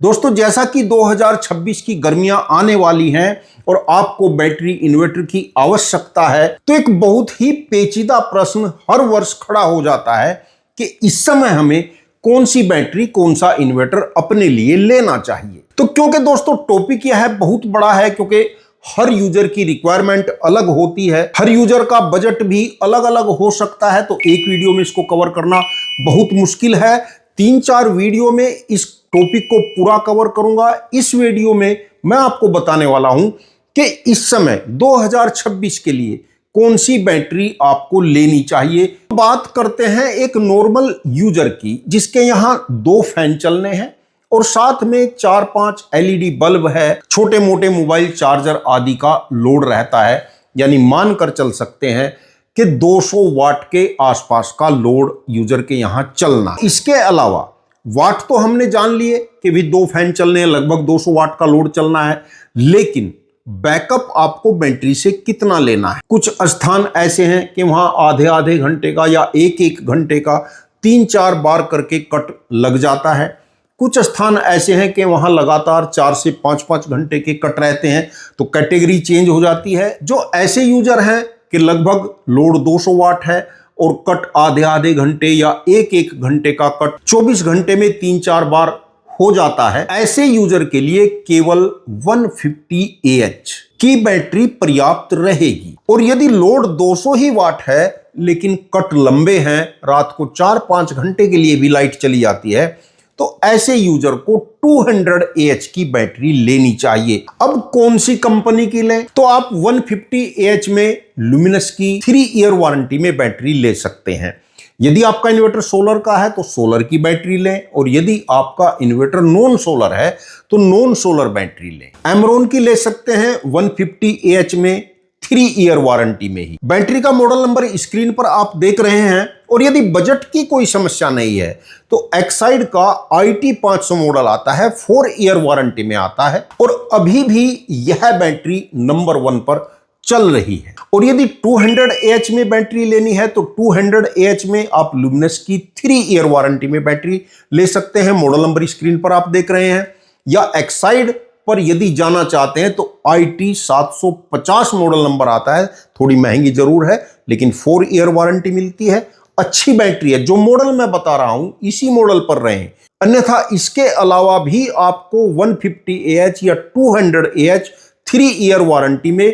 दोस्तों, जैसा कि 2026 की गर्मियां आने वाली हैं और आपको बैटरी इन्वर्टर की आवश्यकता है, तो एक बहुत ही पेचीदा प्रश्न हर वर्ष खड़ा हो जाता है कि इस समय हमें कौन सी बैटरी, कौन सा इन्वर्टर अपने लिए लेना चाहिए। तो क्योंकि दोस्तों टॉपिक यह बहुत बड़ा है, क्योंकि हर यूजर की रिक्वायरमेंट अलग होती है, हर यूजर का बजट भी अलग अलग हो सकता है, तो एक वीडियो में इसको कवर करना बहुत मुश्किल है। 3-4 वीडियो में इस टॉपिक को पूरा कवर करूंगा। इस वीडियो में मैं आपको बताने वाला हूं कि इस समय 2026 के लिए कौन सी बैटरी आपको लेनी चाहिए। बात करते हैं एक नॉर्मल यूजर की, जिसके यहां 2 फैन चलने हैं और साथ में 4-5 एलईडी बल्ब है, छोटे मोटे मोबाइल चार्जर आदि का लोड रहता है, यानी मानकर चल सकते हैं कि 200 वाट के आसपास का लोड यूजर के यहां चलना। इसके अलावा वाट तो हमने जान लिए कि भी 2 फैन चलने हैं, लगभग 200 वाट का लोड चलना है, लेकिन बैकअप आपको बैटरी से कितना लेना है। कुछ स्थान ऐसे हैं कि वहां आधे आधे घंटे का या एक घंटे का 3-4 बार करके कट लग जाता है। कुछ स्थान ऐसे हैं कि वहां लगातार 4 से 5-5 घंटे के कट रहते हैं, तो कैटेगरी चेंज हो जाती है। जो ऐसे यूजर हैं कि लगभग लोड 200 वाट है और कट आधे आधे घंटे या एक घंटे का कट 24 घंटे में 3-4 बार हो जाता है, ऐसे यूजर के लिए केवल 150Ah की बैटरी पर्याप्त रहेगी। और यदि लोड 200 ही वाट है लेकिन कट लंबे हैं, रात को 4-5 घंटे के लिए भी लाइट चली जाती है, तो ऐसे यूजर को 200Ah की बैटरी लेनी चाहिए। अब कौन सी कंपनी की लें, तो आप 150Ah में लुमिनस की 3 ईयर वारंटी में बैटरी ले सकते हैं। यदि आपका इन्वर्टर सोलर का है तो सोलर की बैटरी लें, और यदि आपका इन्वर्टर नॉन सोलर है तो नॉन सोलर बैटरी लें। एमरॉन की ले सकते हैं 150Ah में 3 ईयर वारंटी में ही। बैटरी का मॉडल नंबर स्क्रीन पर आप देख रहे हैं। और यदि बजट की कोई समस्या नहीं है तो एक्साइड का IT 500 मॉडल आता है, 4 ईयर वारंटी में आता है, और अभी भी यह बैटरी नंबर 1 पर चल रही है। और यदि 200Ah में बैटरी लेनी है तो 200Ah में आप लुमिनस की 3 ईयर वारंटी में बैटरी ले सकते हैं, मॉडल नंबर स्क्रीन पर आप देख रहे हैं। या एक्साइड पर यदि जाना चाहते हैं तो IT 750 मॉडल नंबर आता है, थोड़ी महंगी जरूर है लेकिन 4 ईयर वारंटी मिलती है, अच्छी बैटरी है। जो मॉडल मैं बता रहा हूं इसी मॉडल पर रहें, अन्यथा इसके अलावा भी आपको 150Ah या 200Ah 3 ईयर वारंटी में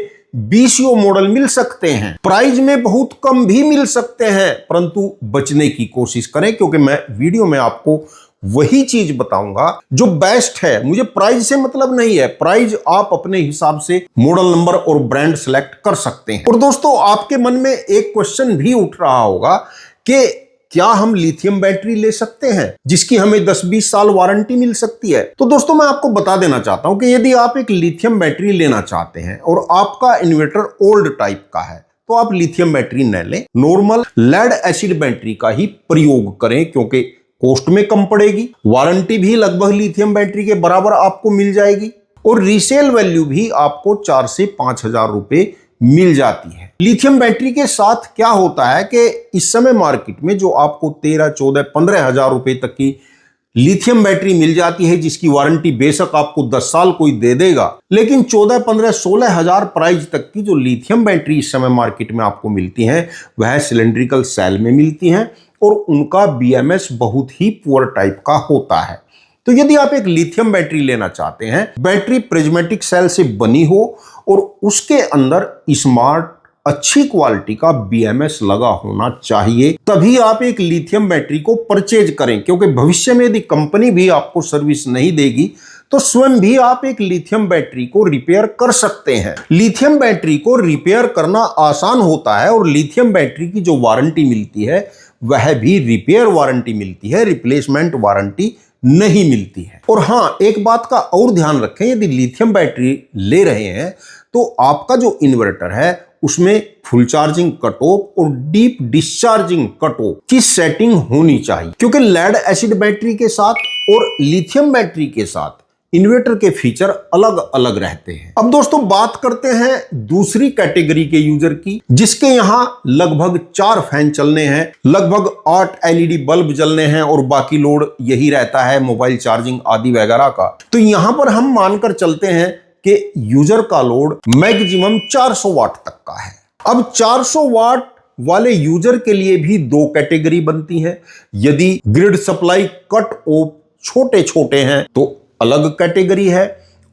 BCO मॉडल मिल सकते हैं। प्राइस में बहुत कम भी मिल सकते हैं, परंतु बचने की कोशिश करें, क्योंकि मैं वीडियो में आपको वही चीज बताऊंगा जो बेस्ट है। मुझे प्राइस से मतलब नहीं है, प्राइस आप अपने हिसाब से मॉडल नंबर और ब्रांड सेलेक्ट कर सकते हैं। और दोस्तों, आपके मन में एक क्वेश्चन भी उठ रहा होगा कि क्या हम लिथियम बैटरी ले सकते हैं जिसकी हमें 10-20 साल वारंटी मिल सकती है। तो दोस्तों, मैं आपको बता देना चाहता हूं कि यदि आप एक लिथियम बैटरी लेना चाहते हैं और आपका इन्वर्टर ओल्ड टाइप का है तो आप लिथियम बैटरी न लें, नॉर्मल लेड एसिड बैटरी का ही प्रयोग करें, क्योंकि कॉस्ट में कम पड़ेगी, वारंटी भी लगभग लिथियम बैटरी के बराबर आपको मिल जाएगी, और रीसेल वैल्यू भी आपको 4 से 5 हजार रुपए मिल जाती है। लिथियम बैटरी के साथ क्या होता है कि इस समय मार्केट में जो आपको 13, 14, 15 हजार रुपए तक की लिथियम बैटरी मिल जाती है, जिसकी वारंटी बेशक आपको 10 साल कोई दे देगा, लेकिन 14, 15, 16 हजार प्राइस तक की जो लिथियम बैटरी इस समय मार्केट में आपको मिलती हैं, वह सिलेंड्रिकल सेल में मिलती हैं, और उनका BMS बहुत ही पुअर टाइप का होता है। तो यदि आप एक लिथियम बैटरी लेना चाहते हैं, बैटरी प्रिज्मेटिक सेल से बनी हो और उसके अंदर स्मार्ट अच्छी क्वालिटी का BMS लगा होना चाहिए, तभी आप एक लिथियम बैटरी को परचेज करें, क्योंकि भविष्य में यदि कंपनी भी आपको सर्विस नहीं देगी तो स्वयं भी आप एक लिथियम बैटरी को रिपेयर कर सकते हैं। लिथियम बैटरी को रिपेयर करना आसान होता है, और लिथियम बैटरी की जो वारंटी मिलती है वह भी रिपेयर वारंटी मिलती है, रिप्लेसमेंट वारंटी नहीं मिलती है। और हाँ, एक बात का और ध्यान रखें, यदि लिथियम बैटरी ले रहे हैं तो आपका जो इन्वर्टर है उसमें फुल चार्जिंग कट ऑफ और डीप डिस्चार्जिंग कट ऑफ की सेटिंग होनी चाहिए, क्योंकि लेड एसिड बैटरी के साथ और लिथियम बैटरी के साथ इन्वर्टर के फीचर अलग अलग रहते हैं। अब दोस्तों बात करते हैं दूसरी कैटेगरी के यूजर की, जिसके यहां लगभग 4 फैन चलने हैं, लगभग 8 एलईडी बल्ब जलने हैं और बाकी लोड यही रहता है मोबाइल चार्जिंग आदि वगैरह का। तो यहां पर हम मानकर चलते हैं कि यूजर का लोड मैक्सिमम 400 वाट तक का है। अब 400 वाट वाले यूजर के लिए भी 2 कैटेगरी बनती हैं। यदि ग्रिड सप्लाई कट ऑफ छोटे छोटे हैं तो अलग कैटेगरी है,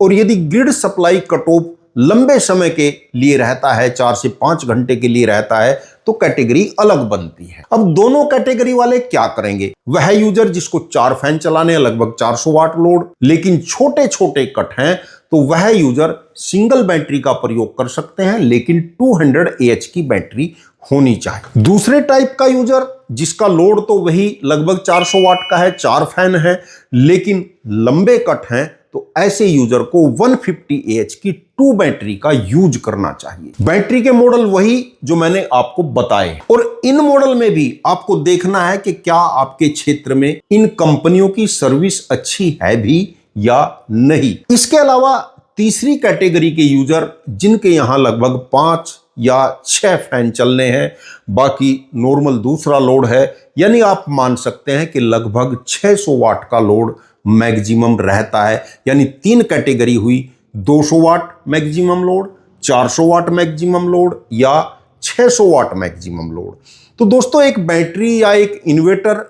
और यदि ग्रिड सप्लाई कट ऑफ लंबे समय के लिए रहता है, 4 से 5 घंटे के लिए रहता है, तो कैटेगरी अलग बनती है। अब दोनों कैटेगरी वाले क्या करेंगे? वह यूजर जिसको 4 फैन चलाने हैं, लगभग 400 वाट लोड, लेकिन छोटे छोटे कट हैं, तो वह यूजर सिंगल बैटरी का प्रयोग कर सकते हैं, लेकिन 200 AH की बैटरी होनी चाहिए। दूसरे टाइप का यूजर जिसका लोड तो वही लगभग 400 वाट का है, 4 फैन है, लेकिन लंबे कट हैं, तो ऐसे यूजर को 150 AH की 2 बैटरी का यूज करना चाहिए। बैटरी के मॉडल वही जो मैंने आपको बताए, और इन मॉडल में भी आपको देखना है कि क्या आपके क्षेत्र में इन कंपनियों की सर्विस अच्छी है भी या नहीं। इसके अलावा तीसरी कैटेगरी के यूजर जिनके यहां लगभग 5 या 6 फैन चलने हैं, बाकी नॉर्मल दूसरा लोड है, यानी आप मान सकते हैं कि लगभग 600 वाट का लोड मैक्सिमम रहता है। यानी 3 कैटेगरी हुई, 200 वाट मैक्सिमम लोड, 400 वाट मैक्सिमम लोड या 600 वाट मैक्सिमम लोड। तो दोस्तों एक बैटरी या एक इन्वर्टर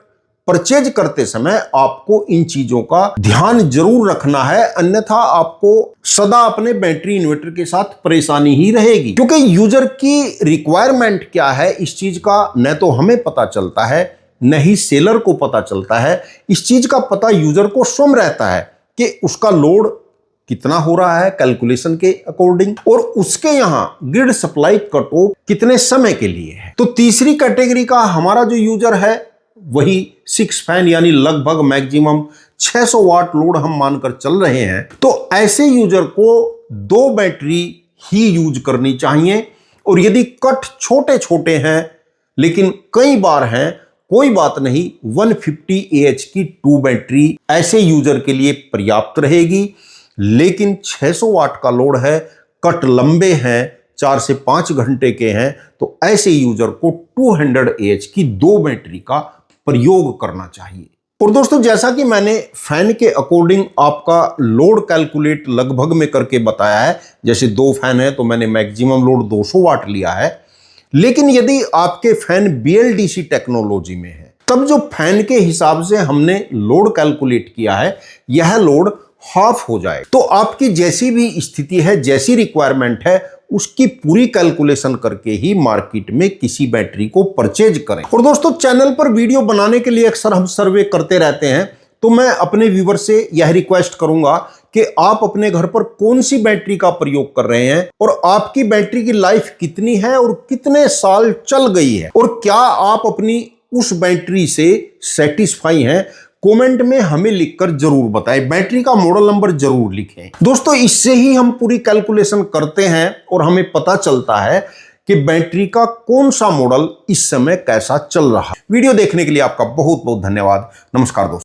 परचेज करते समय आपको इन चीजों का ध्यान जरूर रखना है, अन्यथा आपको सदा अपने बैटरी इन्वर्टर के साथ परेशानी ही रहेगी। क्योंकि यूजर की रिक्वायरमेंट क्या है इस चीज का न तो हमें पता चलता है, न ही सेलर को पता चलता है। इस चीज का पता यूजर को स्वयं रहता है कि उसका लोड कितना हो रहा है कैलकुलेशन के अकॉर्डिंग, और उसके यहां ग्रिड सप्लाई कट ऑफ कितने समय के लिए है। तो तीसरी कैटेगरी का हमारा जो यूजर है वही 6 फैन यानी लगभग मैक्सिमम 600 वाट लोड हम मानकर चल रहे हैं, तो ऐसे यूजर को 2 बैटरी ही यूज करनी चाहिए। और यदि कट छोटे छोटे हैं लेकिन कई बार हैं, कोई बात नहीं, 150 AH की 2 बैटरी ऐसे यूजर के लिए पर्याप्त रहेगी। लेकिन 600 वाट का लोड है, कट लंबे हैं, 4 से 5 घंटे के हैं, तो ऐसे यूजर को 200 AH की 2 बैटरी का प्रयोग करना चाहिए। और दोस्तों जैसा कि मैंने फैन के अकॉर्डिंग आपका लोड कैलकुलेट लगभग में करके बताया है, जैसे 2 फैन है तो मैंने मैक्सिमम लोड 200 वाट लिया है, लेकिन यदि आपके फैन BLDC टेक्नोलॉजी में है, तब जो फैन के हिसाब से हमने लोड कैलकुलेट किया है, यह लोड हाफ हो जाए। तो आपकी जैसी भी स्थिति है, जैसी रिक्वायरमेंट है, उसकी पूरी कैलकुलेशन करके ही मार्केट में किसी बैटरी को परचेज करें। और दोस्तों चैनल पर वीडियो बनाने के लिए अक्सर हम सर्वे करते रहते हैं, तो मैं अपने व्यूवर से यह रिक्वेस्ट करूंगा कि आप अपने घर पर कौन सी बैटरी का प्रयोग कर रहे हैं, और आपकी बैटरी की लाइफ कितनी है और कितने साल चल गई है, और क्या आप अपनी उस बैटरी से सेटिस्फाई हैं। कमेंट में हमें लिखकर जरूर बताएं, बैटरी का मॉडल नंबर जरूर लिखें। दोस्तों इससे ही हम पूरी कैलकुलेशन करते हैं और हमें पता चलता है कि बैटरी का कौन सा मॉडल इस समय कैसा चल रहा है। वीडियो देखने के लिए आपका बहुत बहुत धन्यवाद। नमस्कार दोस्तों।